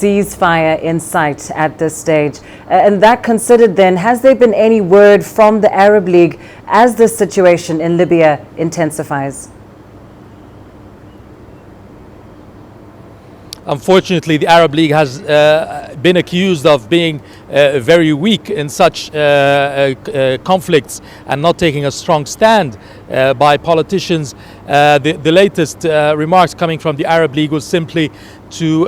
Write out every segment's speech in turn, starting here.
ceasefire in sight at this stage. And that considered then, has there been any word from the Arab League as the situation in Libya intensifies? Unfortunately, the Arab League has been accused of being very weak in such conflicts and not taking a strong stand by politicians. The latest remarks coming from the Arab League was simply to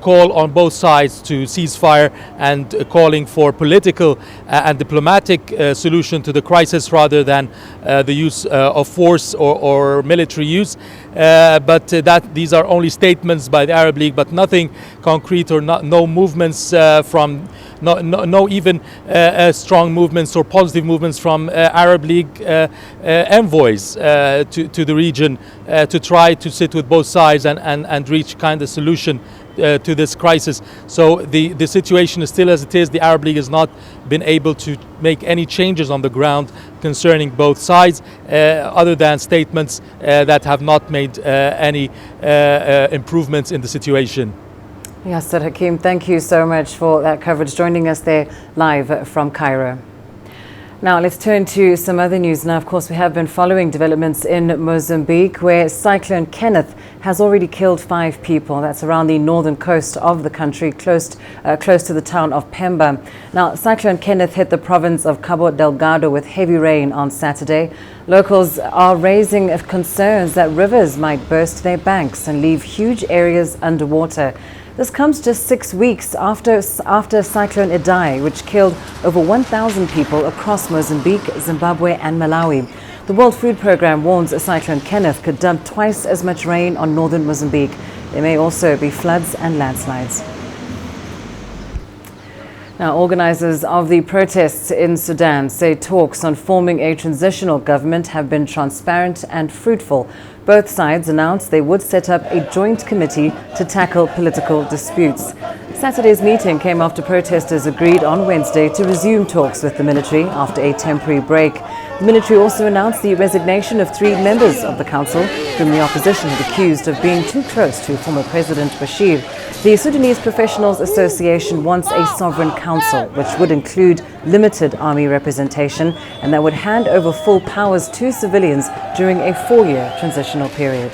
call on both sides to ceasefire and calling for political and diplomatic solution to the crisis rather than the use of force or military use. But these are only statements by the Arab League, but nothing concrete or no movements from no even strong movements or positive movements from Arab League envoys to the region to try to sit with both sides and reach kind of solution to this crisis. So the situation is still as it is. The Arab League has not been able to make any changes on the ground concerning both sides, other than statements that have not made any improvements in the situation. Yasser Hakim, thank you so much for that coverage, joining us there live from Cairo. Now let's turn to some other news. Now, of course, we have been following developments in Mozambique, where Cyclone Kenneth has already killed 5 people. That's around the northern coast of the country, close to the town of Pemba. Now, Cyclone Kenneth hit the province of Cabo Delgado with heavy rain on Saturday. Locals are raising concerns that rivers might burst their banks and leave huge areas underwater. This comes just 6 weeks after Cyclone Idai, which killed over 1,000 people across Mozambique, Zimbabwe and Malawi. The World Food Programme warns Cyclone Kenneth could dump twice as much rain on northern Mozambique. There may also be floods and landslides. Now, organizers of the protests in Sudan say talks on forming a transitional government have been transparent and fruitful. Both sides announced they would set up a joint committee to tackle political disputes. Saturday's meeting came after protesters agreed on Wednesday to resume talks with the military after a temporary break. The military also announced the resignation of 3 members of the council, whom the opposition had accused of being too close to former President Bashir. The Sudanese Professionals Association wants a sovereign council, which would include limited army representation and that would hand over full powers to civilians during a 4-year transitional period.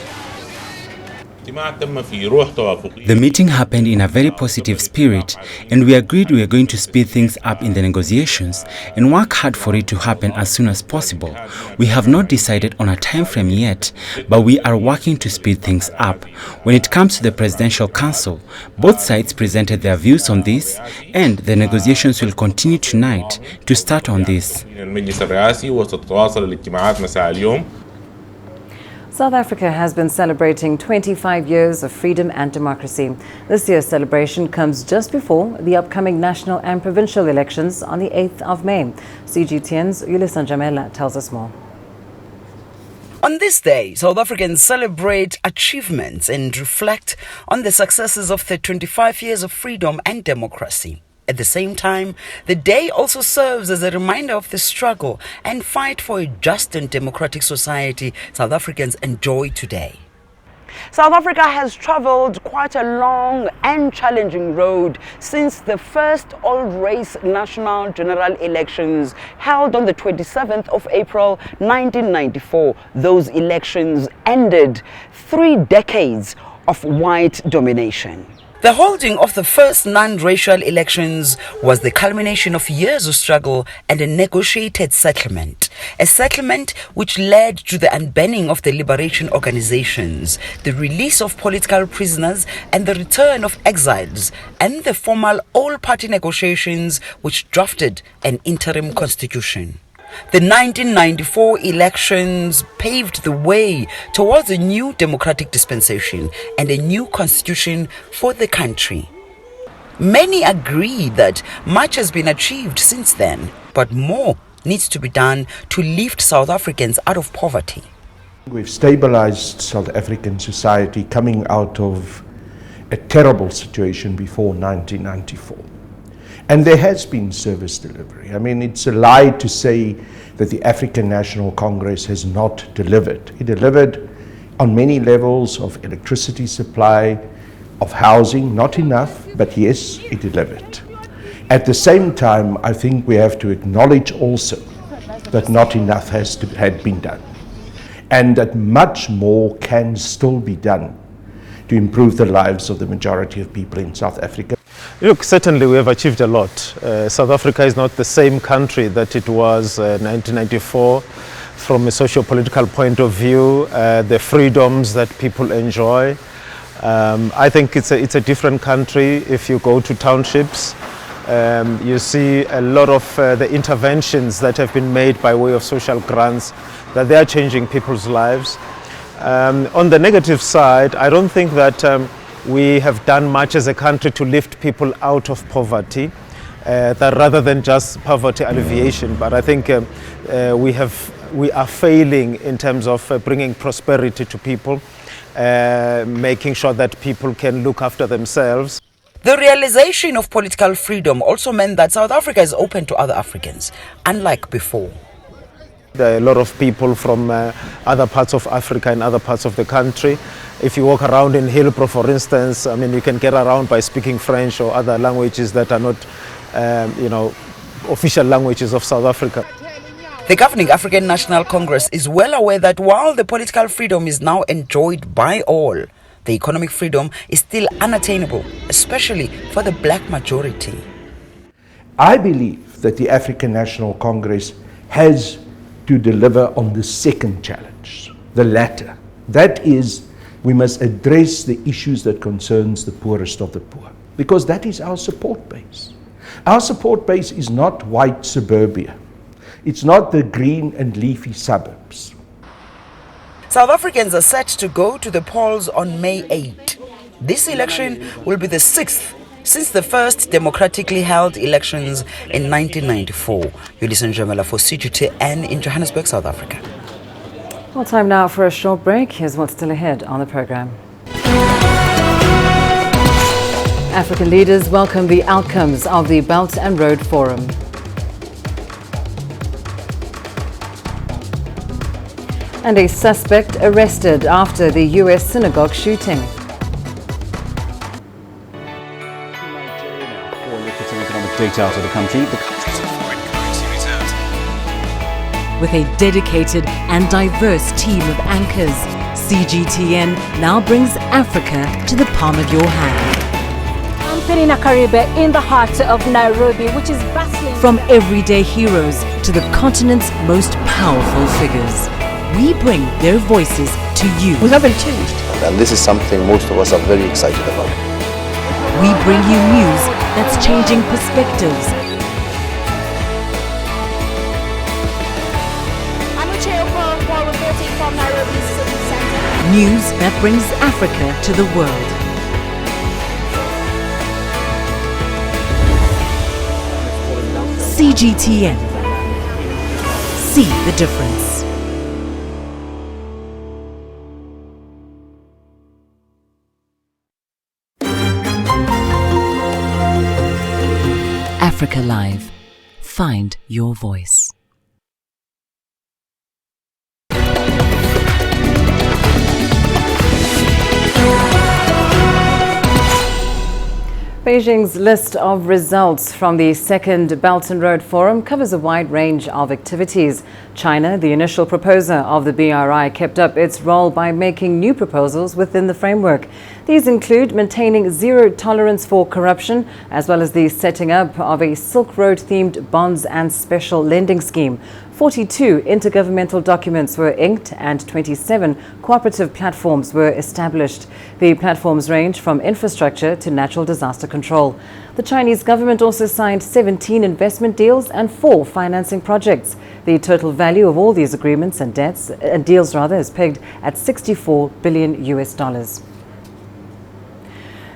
The meeting happened in a very positive spirit, and we agreed we are going to speed things up in the negotiations and work hard for it to happen as soon as possible. We have not decided on a time frame yet, but we are working to speed things up. When it comes to the Presidential Council, both sides presented their views on this, and the negotiations will continue tonight to start on this. South Africa has been celebrating 25 years of freedom and democracy. This year's celebration comes just before the upcoming national and provincial elections on the 8th of May. CGTN's Lindy Mtongana tells us more. On this day, South Africans celebrate achievements and reflect on the successes of the 25 years of freedom and democracy. At the same time, the day also serves as a reminder of the struggle and fight for a just and democratic society South Africans enjoy today. South Africa has traveled quite a long and challenging road since the first all-race national general elections held on the 27th of April 1994. Those elections ended 3 decades of white domination. The holding of the first non-racial elections was the culmination of years of struggle and a negotiated settlement. A settlement which led to the unbanning of the liberation organizations, the release of political prisoners and the return of exiles, and the formal all-party negotiations which drafted an interim constitution. The 1994 elections paved the way towards a new democratic dispensation and a new constitution for the country. Many agree that much has been achieved since then, but more needs to be done to lift South Africans out of poverty. We've stabilized South African society coming out of a terrible situation before 1994. And there has been service delivery. I mean, it's a lie to say that the African National Congress has not delivered. It delivered on many levels of electricity supply, of housing, not enough, but yes, it delivered. At the same time, I think we have to acknowledge also that not enough had been done, and that much more can still be done to improve the lives of the majority of people in South Africa. Look, certainly we have achieved a lot. South Africa is not the same country that it was 1994 from a socio-political point of view, the freedoms that people enjoy. I think it's a different country. If you go to townships, you see a lot of the interventions that have been made by way of social grants, that they are changing people's lives. On the negative side, I don't think that we have done much as a country to lift people out of poverty, that rather than just poverty alleviation. But I think we are failing in terms of bringing prosperity to people, making sure that people can look after themselves. The realization of political freedom also meant that South Africa is open to other Africans, unlike before. There are a lot of people from other parts of Africa and other parts of the country. If you walk around in Hillbrow, for instance, I mean, you can get around by speaking French or other languages that are not, official languages of South Africa. The governing African National Congress is well aware that while the political freedom is now enjoyed by all, the economic freedom is still unattainable, especially for the black majority. I believe that the African National Congress has to deliver on the second challenge, the latter. That is, we must address the issues that concerns the poorest of the poor, because that is our support base. Our support base is not white suburbia. It's not the green and leafy suburbs. South Africans are set to go to the polls on May 8. This election will be the 6th since the first democratically held elections in 1994. You listen to Jamela for CGTN in Johannesburg, South Africa. Well, time now for a short break. Here's what's still ahead on the program. African leaders welcome the outcomes of the Belt and Road Forum. And a suspect arrested after the US synagogue shooting. Data out of the country. The country's foreign currency reserves. With a dedicated and diverse team of anchors, CGTN now brings Africa to the palm of your hand. I'm Penina Karibe in the heart of Nairobi, which is bustling. From everyday heroes to the continent's most powerful figures, we bring their voices to you. We haven't changed. And this is something most of us are very excited about. We bring you news that's changing perspectives. I'm reporting from Nairobi City Center. News that brings Africa to the world. CGTN. See the difference. Africa Live. Find your voice. Beijing's list of results from the second Belt and Road Forum covers a wide range of activities. China, the initial proposer of the BRI, kept up its role by making new proposals within the framework. These include maintaining zero tolerance for corruption, as well as the setting up of a Silk Road-themed bonds and special lending scheme. 42 intergovernmental documents were inked and 27 cooperative platforms were established. The platforms range from infrastructure to natural disaster control. The Chinese government also signed 17 investment deals and 4 financing projects. The total value of all these agreements and deals is pegged at $64 billion.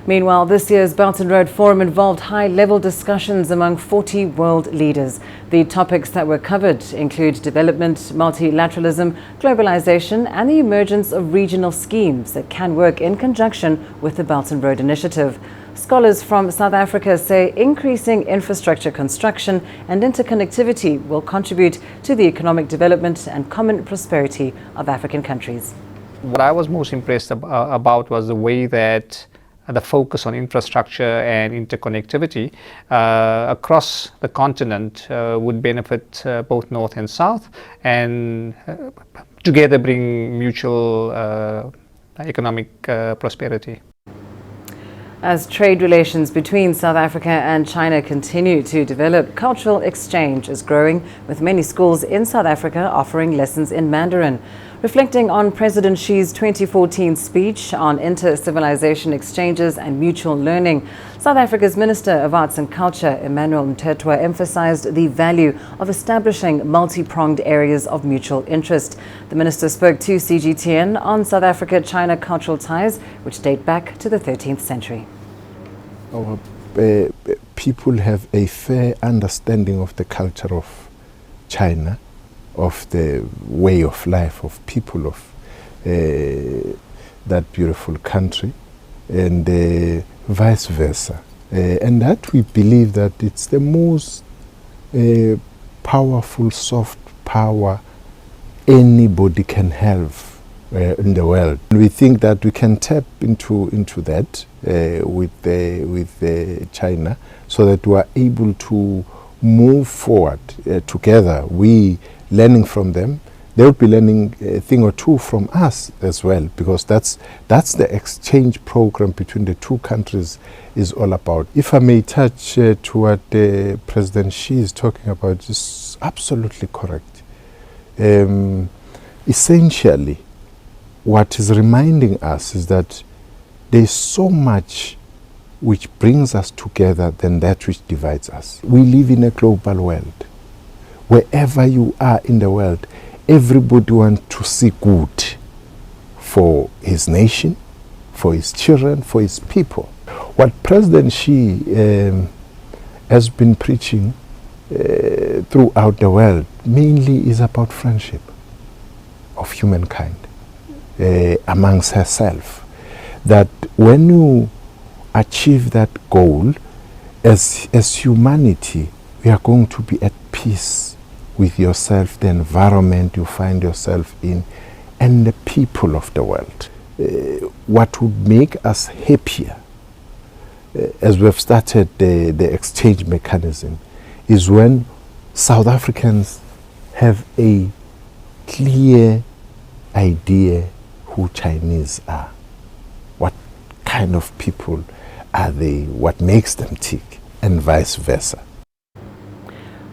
Meanwhile, this year's Belt and Road Forum involved high-level discussions among 40 world leaders. The topics that were covered include development, multilateralism, globalization, and the emergence of regional schemes that can work in conjunction with the Belt and Road Initiative. Scholars from South Africa say increasing infrastructure construction and interconnectivity will contribute to the economic development and common prosperity of African countries. What I was most impressed about was the way that the focus on infrastructure and interconnectivity across the continent would benefit both North and South, and together bring mutual economic prosperity. As trade relations between South Africa and China continue to develop, cultural exchange is growing, with many schools in South Africa offering lessons in Mandarin. Reflecting on President Xi's 2014 speech on inter-civilization exchanges and mutual learning, South Africa's Minister of Arts and Culture, Emmanuel Mthethwa, emphasized the value of establishing multi-pronged areas of mutual interest. The minister spoke to CGTN on South Africa-China cultural ties, which date back to the 13th century. Our people have a fair understanding of the culture of China, of the way of life of people of that beautiful country, and vice versa. And that we believe that it's the most powerful soft power anybody can have in the world. We think that we can tap into that with China, so that we are able to move forward together. We learning from them, they would be learning a thing or two from us as well, because that's the exchange program between the two countries is all about. If I may touch to what President Xi is talking about, is absolutely correct. Essentially, what is reminding us is that there's so much which brings us together than that which divides us. We live in a global world. Wherever you are in the world, everybody wants to see good for his nation, for his children, for his people. What President Xi has been preaching throughout the world mainly is about friendship of humankind amongst herself. That when you achieve that goal, as humanity, we are going to be at peace with yourself, the environment you find yourself in, and the people of the world. What would make us happier, as we've started the exchange mechanism, is when South Africans have a clear idea who Chinese are. What kind of people are they? What makes them tick? And vice versa.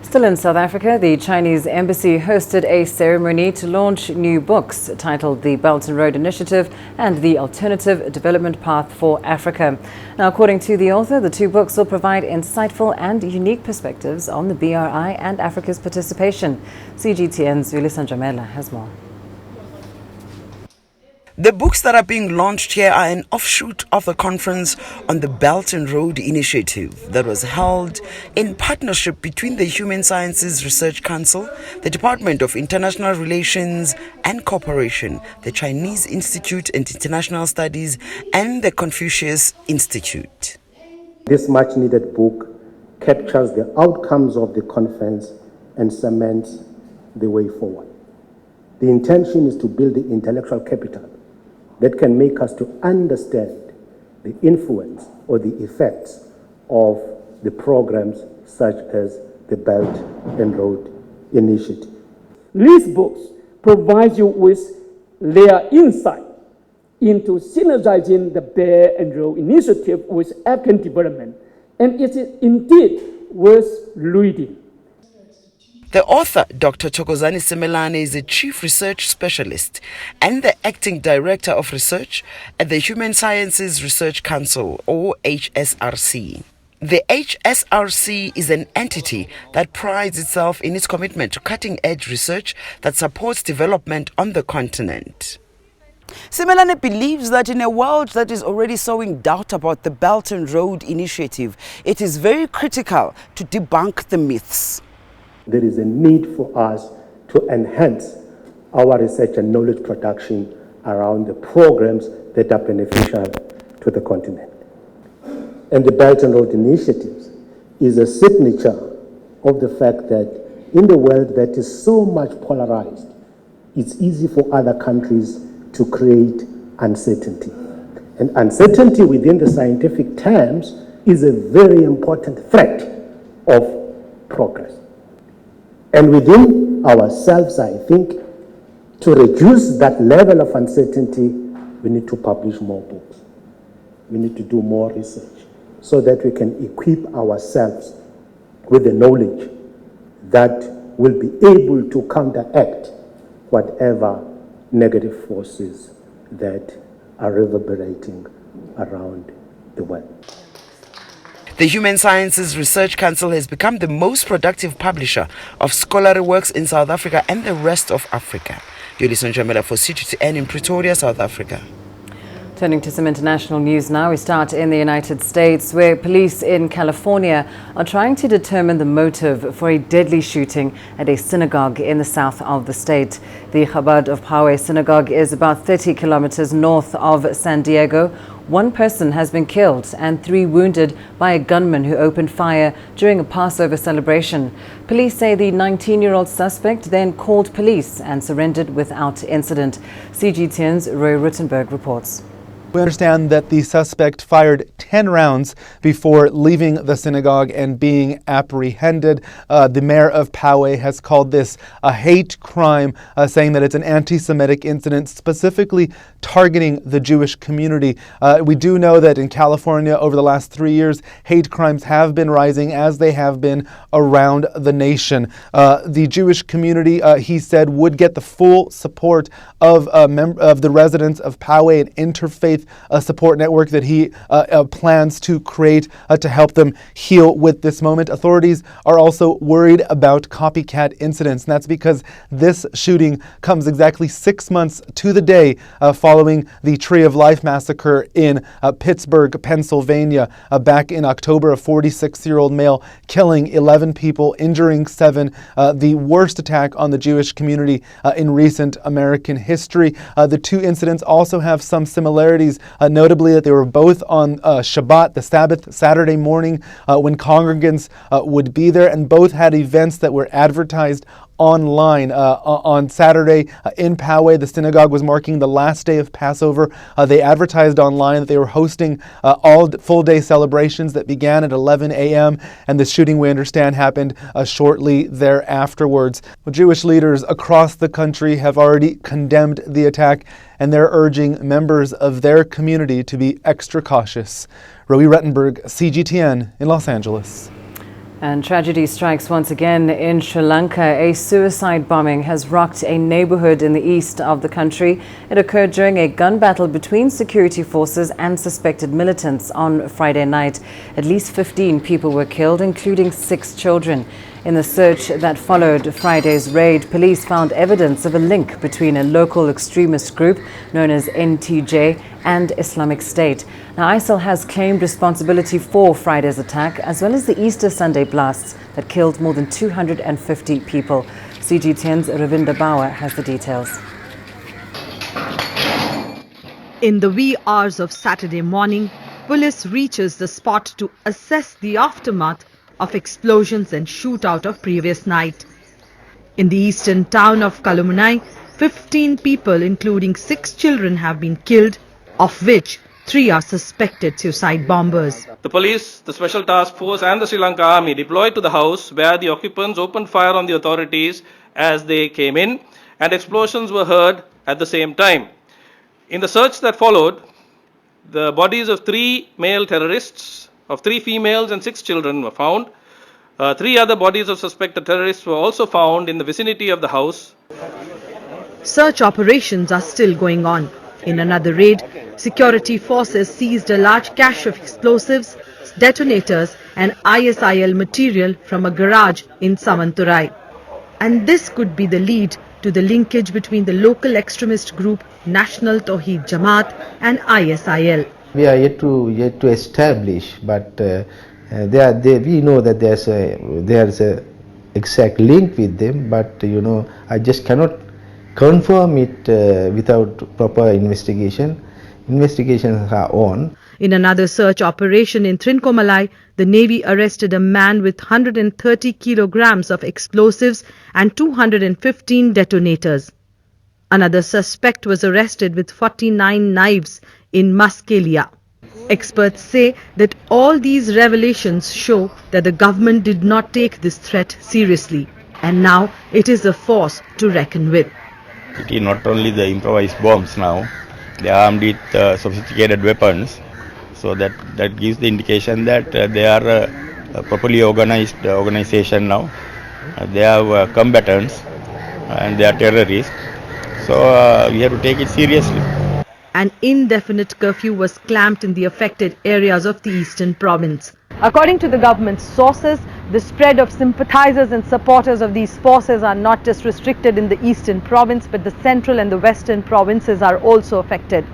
Still in South Africa, the Chinese embassy hosted a ceremony to launch new books titled The Belt and Road Initiative and The Alternative Development Path for Africa. Now, according to the author, the two books will provide insightful and unique perspectives on the BRI and Africa's participation. CGTN's Yulisa Njamela has more. The books that are being launched here are an offshoot of the conference on the Belt and Road Initiative that was held in partnership between the Human Sciences Research Council, the Department of International Relations and Cooperation, the Chinese Institute and International Studies, and the Confucius Institute. This much needed book captures the outcomes of the conference and cements the way forward. The intention is to build the intellectual capital that can make us to understand the influence or the effects of the programs such as the Belt and Road Initiative. These books provide you with their insight into synergizing the Belt and Road Initiative with African development, and it is indeed worth reading. The author, Dr. Thokozani Simelane, is a Chief Research Specialist and the Acting Director of Research at the Human Sciences Research Council, or HSRC. The HSRC is an entity that prides itself in its commitment to cutting-edge research that supports development on the continent. Simelane believes that in a world that is already sowing doubt about the Belt and Road Initiative, it is very critical to debunk the myths. There is a need for us to enhance our research and knowledge production around the programs that are beneficial to the continent. And the Belt and Road Initiative is a signature of the fact that in the world that is so much polarized, it's easy for other countries to create uncertainty. And uncertainty within the scientific terms is a very important threat of progress. And within ourselves, I think, to reduce that level of uncertainty, we need to publish more books. We need to do more research so that we can equip ourselves with the knowledge that will be able to counteract whatever negative forces that are reverberating around the world. The Human Sciences Research Council has become the most productive publisher of scholarly works in South Africa and the rest of Africa. Yolison Jamela for CGTN in Pretoria, South Africa. Turning to some international news now, we start in the United States, where police in California are trying to determine the motive for a deadly shooting at a synagogue in the south of the state. The Chabad of Poway Synagogue is about 30 kilometers north of San Diego. One person has been killed and 3 wounded by a gunman who opened fire during a Passover celebration. Police say the 19-year-old suspect then called police and surrendered without incident. CGTN's Roy Rittenberg reports. We understand that the suspect fired 10 rounds before leaving the synagogue and being apprehended. The mayor of Poway has called this a hate crime, saying that it's an anti-Semitic incident specifically targeting the Jewish community. We do know that in California over the last 3 years, hate crimes have been rising as they have been around the nation. The Jewish community, he said, would get the full support of the residents of Poway, an interfaith support network that he plans to create to help them heal with this moment. Authorities are also worried about copycat incidents, and that's because this shooting comes exactly 6 months to the day following the Tree of Life massacre in Pittsburgh, Pennsylvania. Back in October, a 46-year-old male killing 11 people, injuring 7, the worst attack on the Jewish community in recent American history. The 2 incidents also have some similarities, notably that they were both on Shabbat, the Sabbath, Saturday morning when congregants would be there, and both had events that were advertised online. On Saturday in Poway, the synagogue was marking the last day of Passover. They advertised online that they were hosting all full-day celebrations that began at 11 a.m. and the shooting, we understand, happened shortly thereafterwards. Jewish leaders across the country have already condemned the attack, and they're urging members of their community to be extra cautious. Roy Rettenberg, CGTN in Los Angeles. And tragedy strikes once again in Sri Lanka. A suicide bombing has rocked a neighborhood in the east of the country. It occurred during a gun battle between security forces and suspected militants on Friday night. At least 15 people were killed, including 6 children. In the search that followed Friday's raid, police found evidence of a link between a local extremist group known as NTJ and Islamic State. Now, ISIL has claimed responsibility for Friday's attack, as well as the Easter Sunday blasts that killed more than 250 people. CGTN's Ravinda Bauer has the details. In the wee hours of Saturday morning, police reaches the spot to assess the aftermath of explosions and shootout of previous night. In the eastern town of Kalumunai, 15 people, including 6 children, have been killed, of which 3 are suspected suicide bombers. The police, the Special Task Force and the Sri Lanka Army deployed to the house where the occupants opened fire on the authorities as they came in, and explosions were heard at the same time. In the search that followed, the bodies of 3 male terrorists, of 3 females and 6 children were found. 3 other bodies of suspected terrorists were also found in the vicinity of the house. Search operations are still going on. In another raid, security forces seized a large cache of explosives, detonators and ISIL material from a garage in Savanturai. And this could be the lead to the linkage between the local extremist group National Tawheed Jamaat and ISIL. We are yet to establish, but we know that there's a exact link with them, but I just cannot confirm it without proper investigation. Investigations are on. In another search operation in Trincomalee, the Navy arrested a man with 130 kilograms of explosives and 215 detonators. Another suspect was arrested with 49 knives, in Mascalia. Experts say that all these revelations show that the government did not take this threat seriously, and now it is a force to reckon with. It is not only the improvised bombs now, they are armed with sophisticated weapons, so that gives the indication that they are a properly organized organization now. They have combatants and they are terrorists, so we have to take it seriously. An indefinite curfew was clamped in the affected areas of the eastern province. According to the government's sources, the spread of sympathizers and supporters of these forces are not just restricted in the eastern province, but the central and the western provinces are also affected.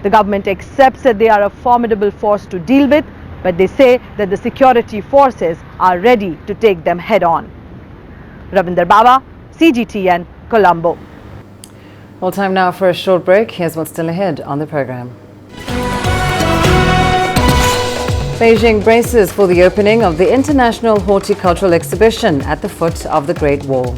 The government accepts that they are a formidable force to deal with, but they say that the security forces are ready to take them head on. Ravinder Baba, CGTN, Colombo. Well, time now for a short break. Here's what's still ahead on the program. Beijing braces for the opening of the International Horticultural Exhibition at the foot of the Great Wall.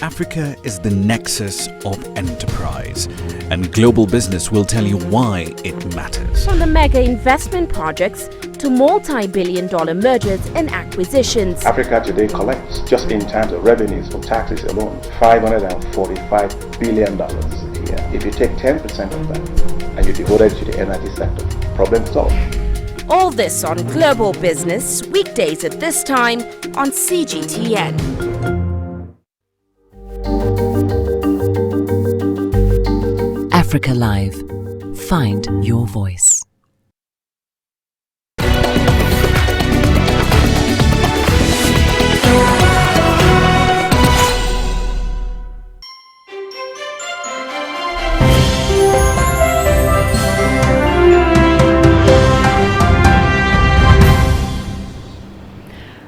Africa is the nexus of enterprise, and global business will tell you why it matters. From the mega investment projects to multi-billion-dollar mergers and acquisitions. Africa today collects, just in terms of revenues from taxes alone, $545 billion a year. If you take 10% of that and you devote it to the energy sector, problem solved. All this on Global Business, weekdays at this time on CGTN. Africa Live. Find your voice.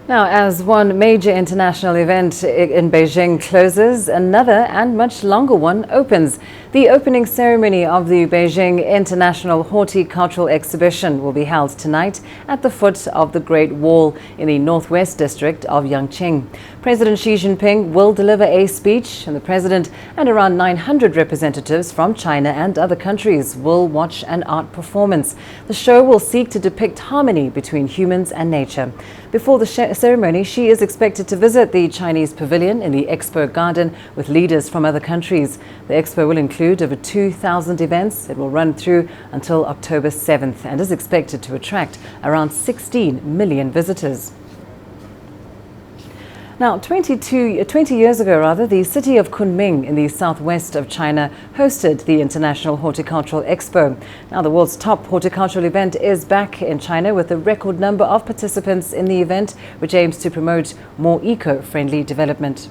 Now, as one major international event in Beijing closes, another and much longer one opens. The opening ceremony of the Beijing International Horticultural Exhibition will be held tonight at the foot of the Great Wall in the northwest district of Yangqing. President Xi Jinping will deliver a speech, and the president and around 900 representatives from China and other countries will watch an art performance. The show will seek to depict harmony between humans and nature. Before the ceremony, Xi is expected to visit the Chinese pavilion in the Expo garden with leaders from other countries. The Expo will include over 2,000 events. It will run through until October 7th and is expected to attract around 16 million visitors. Now, 20 years ago, the city of Kunming in the southwest of China hosted the International Horticultural Expo. Now, the world's top horticultural event is back in China with a record number of participants in the event, which aims to promote more eco-friendly development.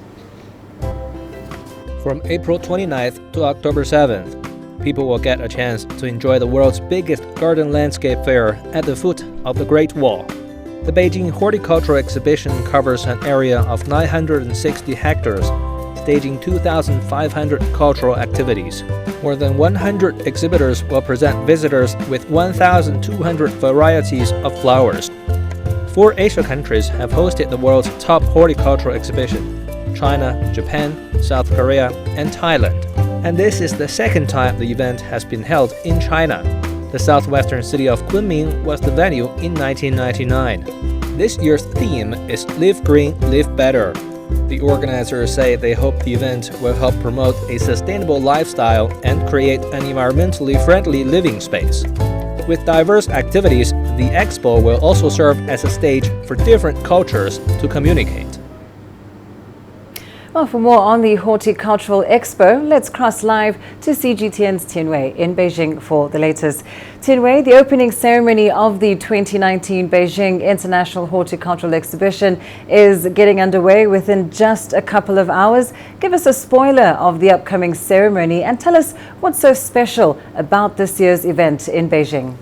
From April 29th to October 7th, people will get a chance to enjoy the world's biggest garden landscape fair at the foot of the Great Wall. The Beijing Horticultural Exhibition covers an area of 960 hectares, staging 2,500 cultural activities. More than 100 exhibitors will present visitors with 1,200 varieties of flowers. 4 Asia countries have hosted the world's top horticultural exhibition: China, Japan, South Korea, and Thailand. And this is the second time the event has been held in China. The southwestern city of Kunming was the venue in 1999. This year's theme is Live Green, Live Better. The organizers say they hope the event will help promote a sustainable lifestyle and create an environmentally friendly living space. With diverse activities, the Expo will also serve as a stage for different cultures to communicate. Well, for more on the Horticultural Expo, let's cross live to CGTN's Tianwei in Beijing for the latest. Tianwei, the opening ceremony of the 2019 Beijing International Horticultural Exhibition is getting underway within just a couple of hours. Give us a spoiler of the upcoming ceremony and tell us what's so special about this year's event in Beijing.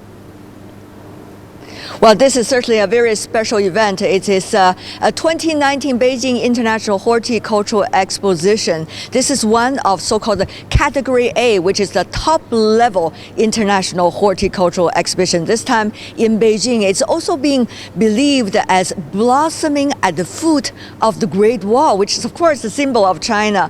Well, this is certainly a very special event. It is a 2019 Beijing International Horticultural Exposition. This is one of so-called Category A, which is the top-level international horticultural exhibition. This time in Beijing, it's also being believed as blossoming at the foot of the Great Wall, which is, of course, the symbol of China.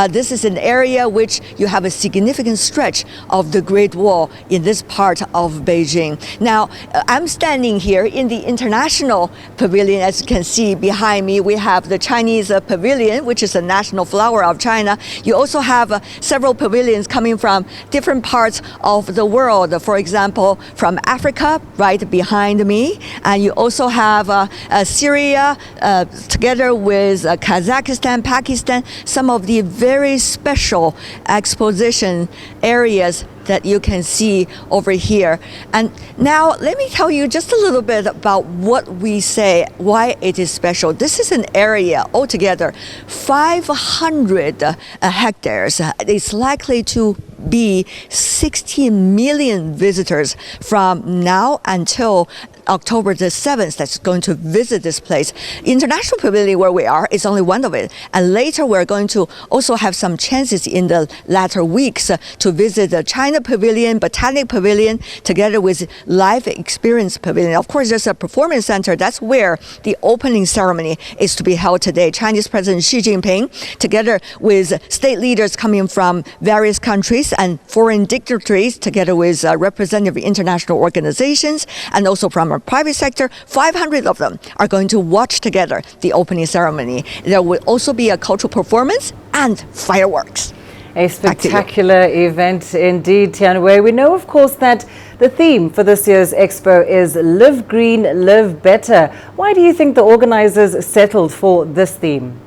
This is an area which you have a significant stretch of the Great Wall in this part of Beijing. Now, I'm standing here in the international pavilion. As you can see behind me, we have the Chinese pavilion, which is the national flower of China. You also have several pavilions coming from different parts of the world. For example, from Africa, right behind me. And you also have Syria, together with Kazakhstan, Pakistan, some of the very special exposition areas that you can see over here. And now let me tell you just a little bit about what we say, why it is special. This is an area altogether 500 hectares. It's likely to be 60 million visitors from now until October the 7th that's going to visit this place. International Pavilion, where we are, is only one of it. And later we're going to also have some chances in the latter weeks to visit the China Pavilion, Botanic Pavilion, together with Life Experience Pavilion. Of course, there's a performance center. That's where the opening ceremony is to be held today. Chinese President Xi Jinping, together with state leaders coming from various countries and foreign dignitaries, together with representative international organizations, and also from private sector, 500 of them are going to watch together the opening ceremony. There will also be a cultural performance and fireworks. A spectacular event indeed, Tianwei. We know, of course, that the theme for this year's Expo is Live Green, Live Better. Why do you think the organizers settled for this theme?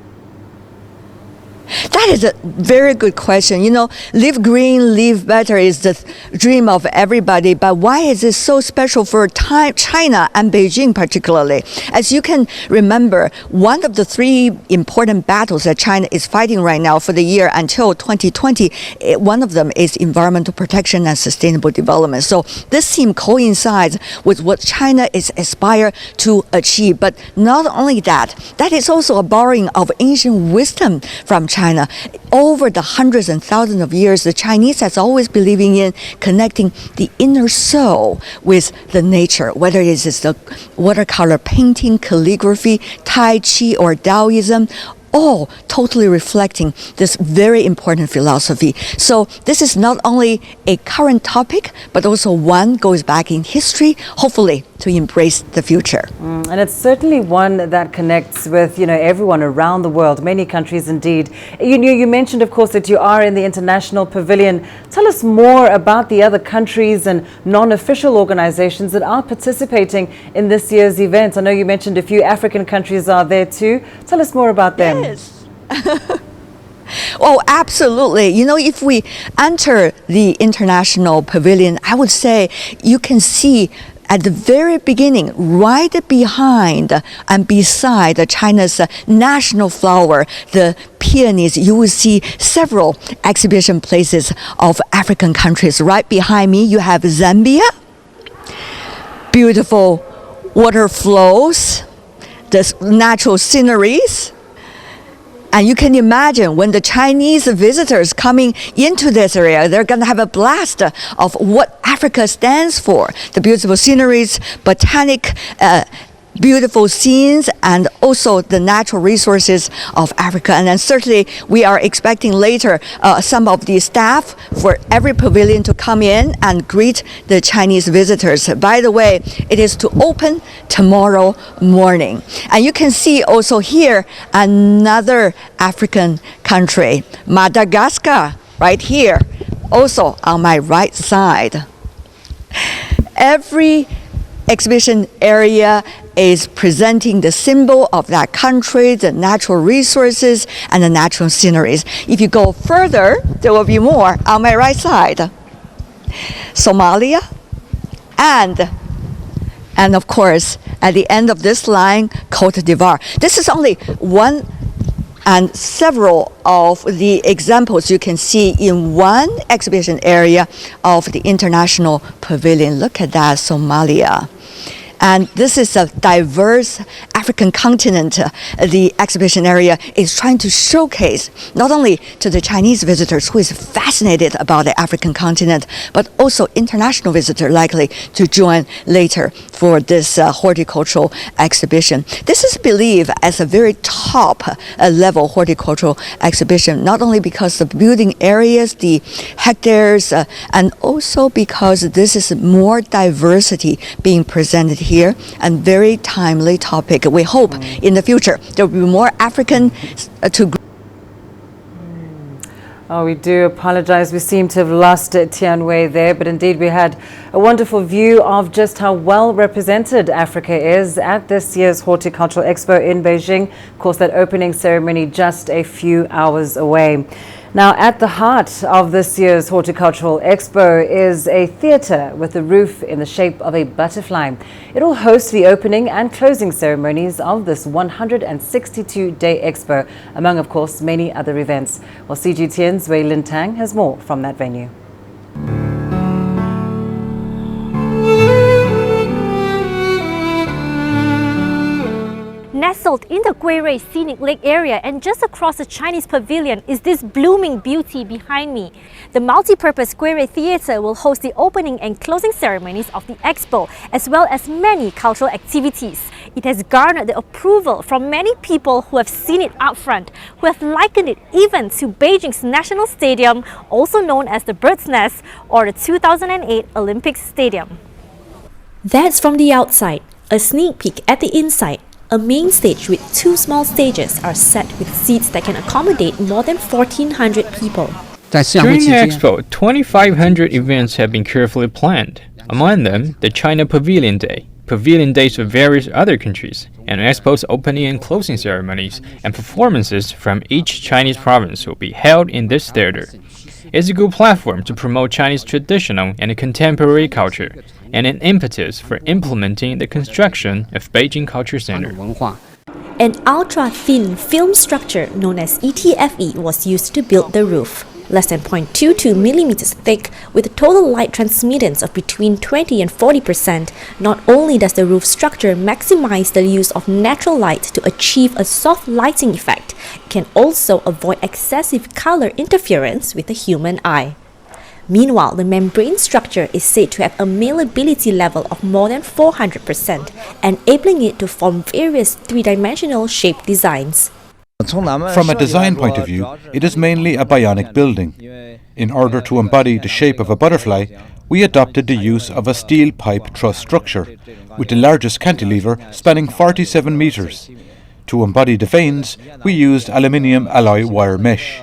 That is a very good question. You know, live green, live better is the dream of everybody. But why is it so special for China and Beijing particularly? As you can remember, one of the three important battles that China is fighting right now for the year until 2020, one of them is environmental protection and sustainable development. So this theme coincides with what China is aspire to achieve. But not only that, that is also a borrowing of ancient wisdom from China. Over the hundreds and thousands of years, the Chinese has always believing in connecting the inner soul with the nature, whether it is the watercolor painting, calligraphy, Tai Chi, or Taoism, all totally reflecting this very important philosophy. So this is not only a current topic, but also one goes back in history, hopefully to embrace the future. And it's certainly one that connects with, everyone around the world, many countries indeed. You mentioned, of course, that you are in the International Pavilion. Tell us more about the other countries and non-official organizations that are participating in this year's event. I know you mentioned a few African countries are there too. Tell us more about them. Yes. Oh, absolutely. If we enter the International Pavilion, I would say you can see at the very beginning, right behind and beside China's national flower, the peonies, you will see several exhibition places of African countries. Right behind me, you have Zambia, beautiful water flows, the natural sceneries. And you can imagine when the Chinese visitors coming into this area, they're going to have a blast of what Africa stands for. The beautiful sceneries, botanic, beautiful scenes, and also the natural resources of Africa. And then certainly we are expecting later some of the staff for every pavilion to come in and greet the Chinese visitors. By the way, it is to open tomorrow morning. And you can see also here another African country, Madagascar, right here, also on my right side. Every exhibition area is presenting the symbol of that country, the natural resources, and the natural sceneries. If you go further, there will be more on my right side. Somalia, and of course, at the end of this line, Cote d'Ivoire. This is only one and several of the examples you can see in one exhibition area of the International Pavilion. Look at that, Somalia. And this is a diverse African continent. The exhibition area is trying to showcase not only to the Chinese visitors who is fascinated about the African continent, but also international visitors likely to join later for this horticultural exhibition. This is believed as a very top level horticultural exhibition, not only because of building areas, the hectares, and also because this is more diversity being presented here and very timely topic. We hope in the future there will be more African to. Oh, we do apologize. We seem to have lost Tian Wei there, but indeed we had a wonderful view of just how well represented Africa is at this year's Horticultural Expo in Beijing. Of course, that opening ceremony just a few hours away. Now, at the heart of this year's Horticultural Expo is a theatre with a roof in the shape of a butterfly. It will host the opening and closing ceremonies of this 162-day expo, among, of course, many other events. Well, CGTN's Wei Lin Tang has more from that venue. Nestled in the Guirui Scenic Lake area and just across the Chinese Pavilion is this blooming beauty behind me. The multi-purpose Guirui Theatre will host the opening and closing ceremonies of the Expo, as well as many cultural activities. It has garnered the approval from many people who have seen it up front, who have likened it even to Beijing's National Stadium, also known as the Bird's Nest, or the 2008 Olympics Stadium. That's from the outside. A sneak peek at the inside. A main stage with two small stages are set with seats that can accommodate more than 1,400 people. During the Expo, 2,500 events have been carefully planned. Among them, the China Pavilion Day, Pavilion Days of various other countries, and Expo's opening and closing ceremonies and performances from each Chinese province will be held in this theater. It's a good platform to promote Chinese traditional and contemporary culture, and an impetus for implementing the construction of Beijing Culture Center. An ultra-thin film structure known as ETFE was used to build the roof. Less than 0.22 millimeters thick, with a total light transmittance of between 20 and 40%, not only does the roof structure maximize the use of natural light to achieve a soft lighting effect, it can also avoid excessive color interference with the human eye. Meanwhile, the membrane structure is said to have a malleability level of more than 400%, enabling it to form various three-dimensional shape designs. From a design point of view, it is mainly a bionic building. In order to embody the shape of a butterfly, we adopted the use of a steel pipe truss structure, with the largest cantilever spanning 47 meters. To embody the veins, we used aluminium alloy wire mesh.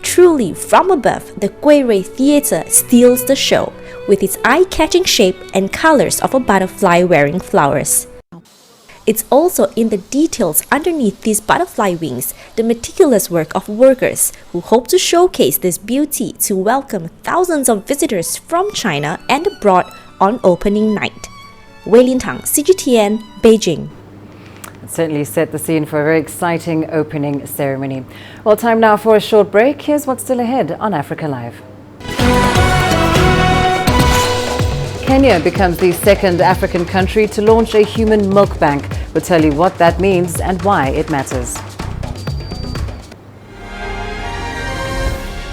Truly, from above, the Guirui Theatre steals the show, with its eye-catching shape and colors of a butterfly wearing flowers. It's also in the details underneath these butterfly wings, the meticulous work of workers who hope to showcase this beauty to welcome thousands of visitors from China and abroad on opening night. Wei Lin Tang, CGTN, Beijing. It certainly set the scene for a very exciting opening ceremony. Well, time now for a short break. Here's what's still ahead on Africa Live. Kenya becomes the second African country to launch a human milk bank. We'll tell you what that means and why it matters.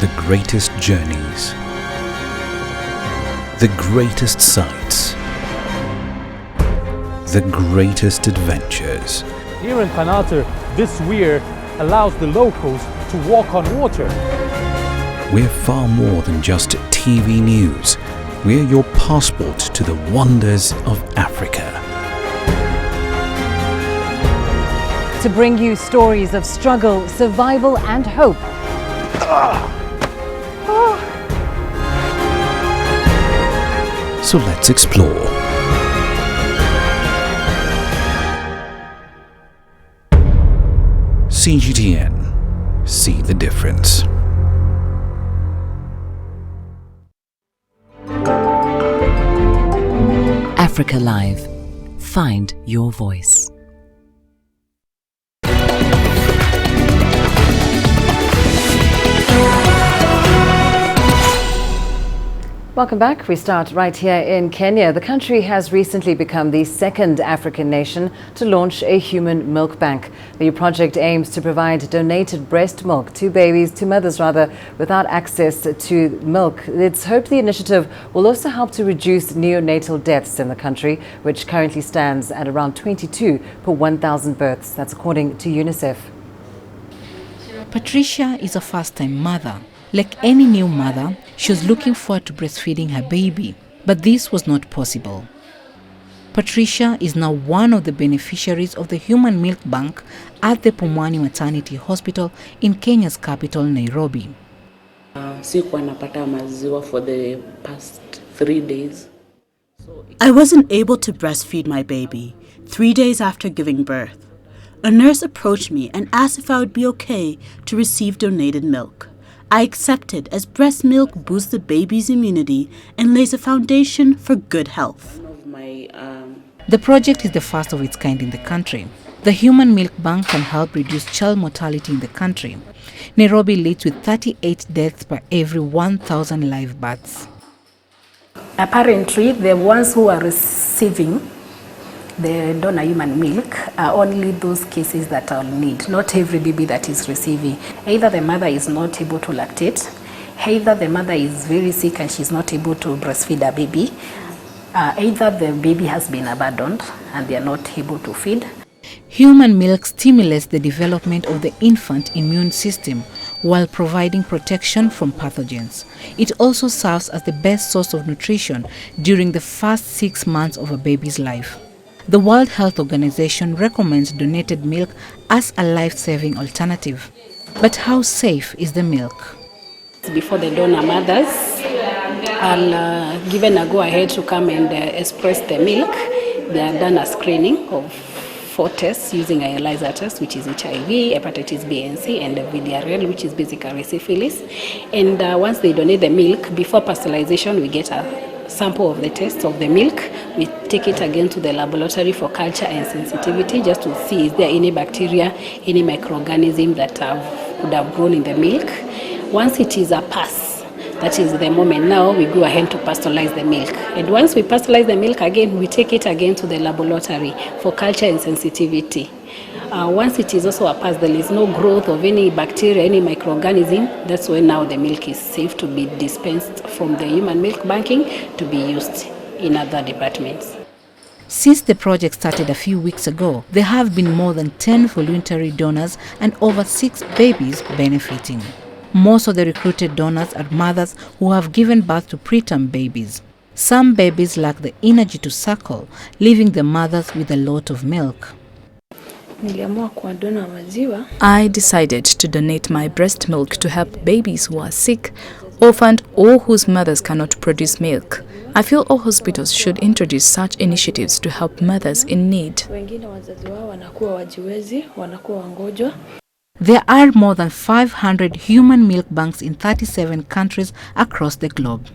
The greatest journeys, the greatest sights, the greatest adventures. Here in Panata, this weir allows the locals to walk on water. We're far more than just TV news. We're your passport to the wonders of Africa. To bring you stories of struggle, survival and hope. So let's explore. CGTN. See the difference. Africa Live. Find your voice. Welcome back. We start right here in Kenya. The country has recently become the second African nation to launch a human milk bank. The project aims to provide donated breast milk to mothers without access to milk. It's hoped the initiative will also help to reduce neonatal deaths in the country, which currently stands at around 22 per 1,000 births. That's according to UNICEF. Patricia is a first-time mother. Like any new mother, she was looking forward to breastfeeding her baby, but this was not possible. Patricia is now one of the beneficiaries of the Human Milk Bank at the Pumwani Maternity Hospital in Kenya's capital, Nairobi. Sikuwa napata maziwa for the past 3 days. I wasn't able to breastfeed my baby 3 days after giving birth. A nurse approached me and asked if I would be okay to receive donated milk. I accepted as breast milk boosts the baby's immunity and lays a foundation for good health. The project is the first of its kind in the country. The Human Milk Bank can help reduce child mortality in the country. Nairobi leads with 38 deaths per every 1,000 live births. Apparently, the ones who are receiving the donor human milk are only those cases that are in need, not every baby that is receiving. Either the mother is not able to lactate, either the mother is very sick and she's not able to breastfeed her baby, either the baby has been abandoned and they are not able to feed. Human milk stimulates the development of the infant immune system while providing protection from pathogens. It also serves as the best source of nutrition during the first 6 months of a baby's life. The World Health Organization recommends donated milk as a life-saving alternative. But how safe is the milk? Before the donor mothers are given a go-ahead to come and express the milk, they are done a screening of 4 tests using a ELISA test, which is HIV, hepatitis B and C, and VDRL, which is basically syphilis. And once they donate the milk, before pasteurization, we get a sample of the test of the milk. We take it again to the laboratory for culture and sensitivity just to see is there any bacteria, any microorganism that would have grown in the milk. Once it is a pass, that is the moment now we go ahead to pasteurize the milk. And once we pasteurize the milk again, we take it again to the laboratory for culture and sensitivity. Once it is also a pass, there is no growth of any bacteria, any microorganism, that's when now the milk is safe to be dispensed from the human milk banking to be used in other departments. Since the project started a few weeks ago, there have been more than 10 voluntary donors and over 6 babies benefiting. Most of the recruited donors are mothers who have given birth to preterm babies. Some babies lack the energy to suckle, leaving the mothers with a lot of milk. I decided to donate my breast milk to help babies who are sick, orphaned, or whose mothers cannot produce milk. I feel all hospitals should introduce such initiatives to help mothers in need. There are more than 500 human milk banks in 37 countries across the globe.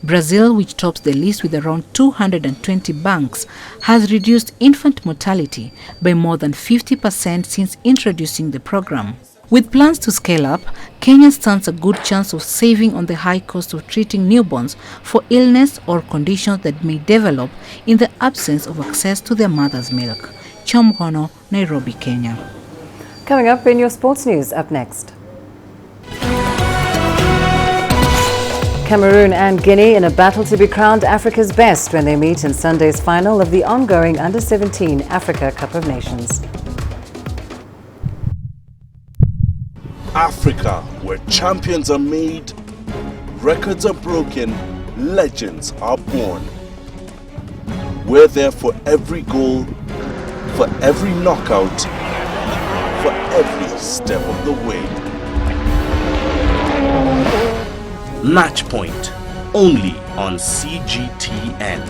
Brazil, which tops the list with around 220 banks, has reduced infant mortality by more than 50% since introducing the program. With plans to scale up, Kenya stands a good chance of saving on the high cost of treating newborns for illness or conditions that may develop in the absence of access to their mother's milk. Chamgono, Nairobi, Kenya. Coming up in your sports news, up next. Cameroon and Guinea in a battle to be crowned Africa's best when they meet in Sunday's final of the ongoing Under-17 Africa Cup of Nations. Africa, where champions are made, records are broken, legends are born. We're there for every goal, for every knockout, for every step of the way. Match Point, only on CGTN.